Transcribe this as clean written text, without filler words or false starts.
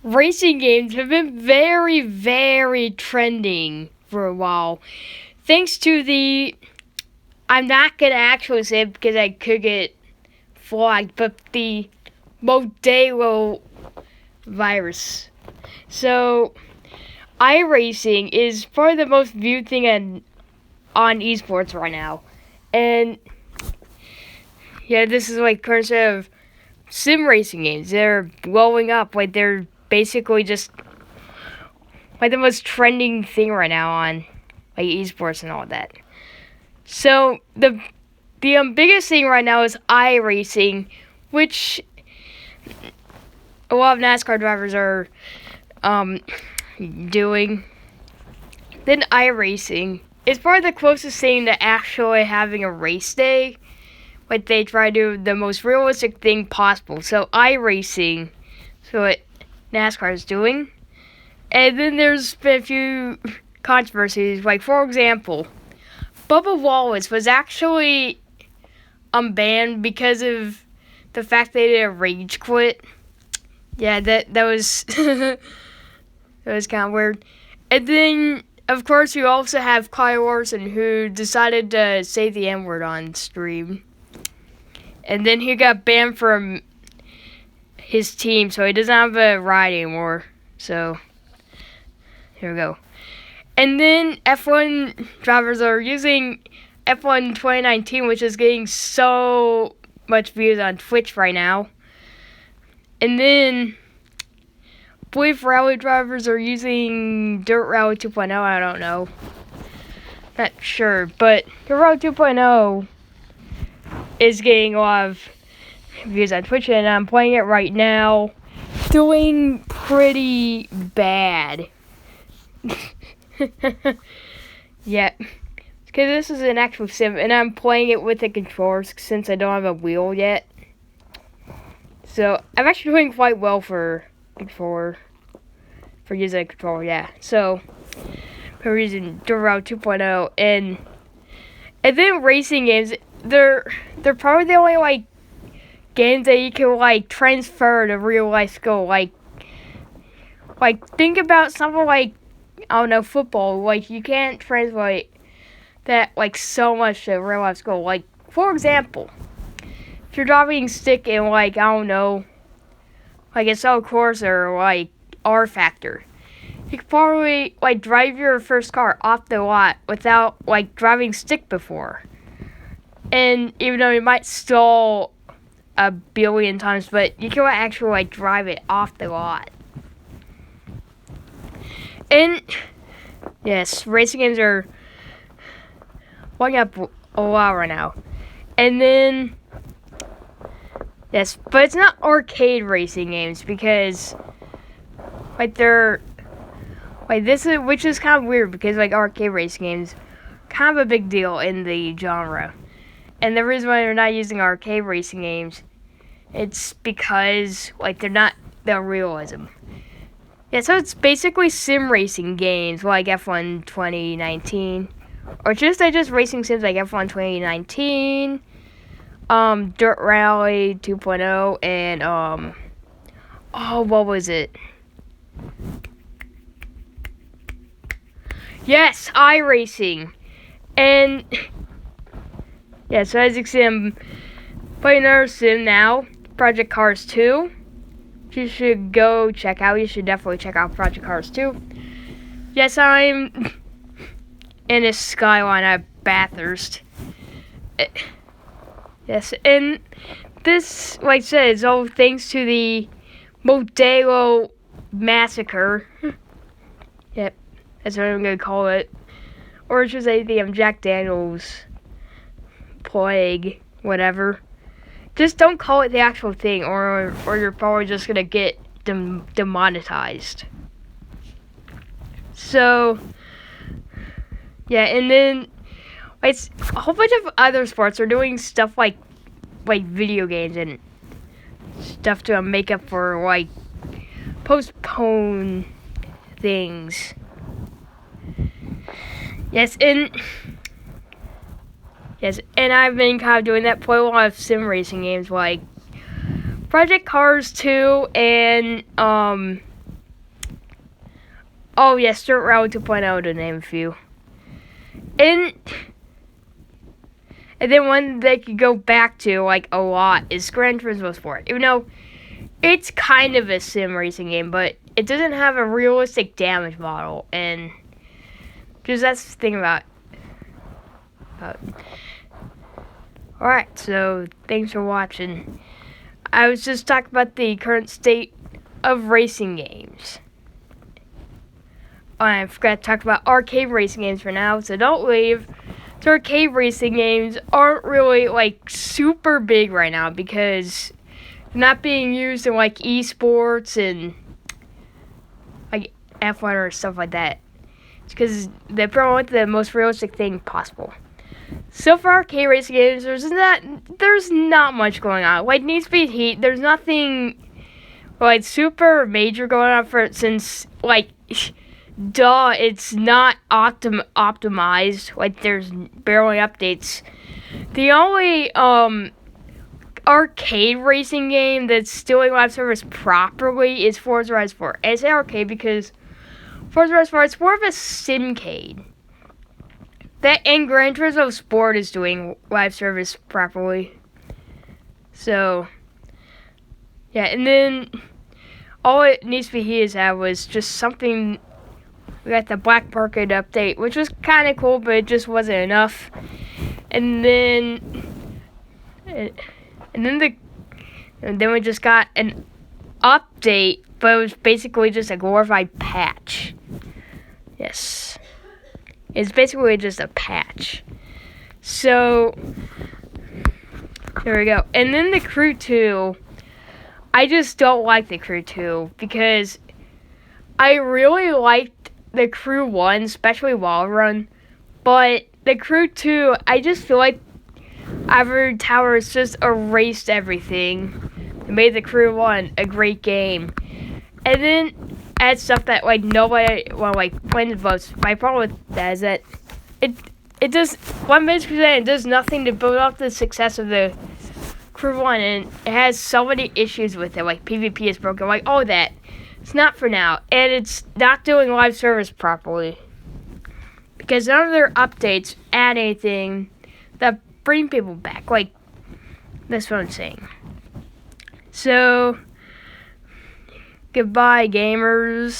racing games have been very, very trending for a while. Thanks to I'm not going to actually say it because I could get flagged, but the Modelo virus. So, iRacing is probably the most viewed thing on esports right now. And, yeah, this is like current state of sim racing games. They're blowing up. Like, they're basically just like the most trending thing right now on like esports and all that. So the biggest thing right now is iRacing, which a lot of NASCAR drivers are doing. Then iRacing is probably the closest thing to actually having a race day. Like they try to do the most realistic thing possible. So iRacing, so what NASCAR is doing. And then there's been a few controversies. Like for example, Bubba Wallace was actually banned because of the fact they did a rage quit. Yeah, that was that was kind of weird. And then, of course, you also have Kyle Larson, who decided to say the N-word on stream. And then he got banned from his team, so he doesn't have a ride anymore. So, here we go. And then F1 drivers are using F1 2019, which is getting so much views on Twitch right now. And then I believe rally drivers are using Dirt Rally 2.0. I don't know. Not sure. But Dirt Rally 2.0 is getting a lot of views on Twitch, and I'm playing it right now. Doing pretty bad. Yeah. Because this is an actual sim, and I'm playing it with the controllers since I don't have a wheel yet. So, I'm actually doing quite well for using a controller, yeah. So, we're using Dirt Rally 2.0, and then racing games, they're probably the only, like, games that you can, like, transfer to real life skill. Like, think about something like, I don't know, football. Like, you can't translate that, like, so much to real life skill. Like, for example, if you're driving stick in, like, I don't know, like a Cell Corsa or, like, R Factor, you could probably, like, drive your first car off the lot without, like, driving stick before. And even though you might stall a billion times, but you can actually, like, drive it off the lot. And, yes, racing games are blowing up a lot right now. And then, yes, but it's not arcade racing games because, like, they're, like, which is kind of weird because, like, arcade racing games kind of a big deal in the genre. And the reason why they're not using arcade racing games, it's because, like, they're not the realism. Yeah, so it's basically sim racing games like F1 2019, or just racing sims like F1 2019, Dirt Rally 2.0, and what was it? Yes, iRacing, and yeah. So as you can see, I'm playing another sim now, Project Cars 2. You should go check out. You should definitely check out Project Cars 2. Yes, I'm in a Skyline at Bathurst. Yes, and this, like I said, is all thanks to the Modelo Massacre. Yep, that's what I'm going to call it. Or should I say the Jack Daniels Plague, whatever. Just don't call it the actual thing, or you're probably just gonna get demonetized. So, yeah, and then it's a whole bunch of other sports are doing stuff like video games and stuff to make up for, like, postpone things. Yes, and I've been kind of doing that, play a lot of sim racing games like Project Cars 2 and Oh yes, Dirt Rally 2.0 to name a few. And then one they could go back to like a lot is Gran Turismo Sport. Even though it's kind of a sim racing game, but it doesn't have a realistic damage model, and because that's the thing about. Alright, so thanks for watching. I was just talking about the current state of racing games. I forgot to talk about arcade racing games for now, so don't leave. So arcade racing games aren't really like super big right now because they're not being used in like esports and like F1 or stuff like that. It's because they probably want the most realistic thing possible. So for arcade racing games, there's not much going on. Like Need for Speed Heat, there's nothing like super major going on for it since like it's not optimized. Like there's barely updates. The only arcade racing game that's doing live service properly is Forza Horizon 4. And I say arcade because Forza Horizon 4 it's more of a simcade. That and Gran Turismo Sport is doing live service properly. So, yeah, and then all it needs to be here had was just something. We got the Black Market update, which was kind of cool, but it just wasn't enough. And then we just got an update, but it was basically just a glorified patch. Yes. It's basically just a patch. So, there we go. And then the Crew 2, I just don't like the Crew 2 because I really liked the Crew 1, especially Wall Run. But the Crew 2, I just feel like Ivory Towers just erased everything. It made the Crew 1 a great game. And then add stuff that like nobody play the most. My problem with that is that it does 100%. It does nothing to build up the success of the Crew 1, and it has so many issues with it. Like PvP is broken. Like all that. It's not for now, and it's not doing live service properly because none of their updates add anything that bring people back. Like that's what I'm saying. So. Goodbye, gamers.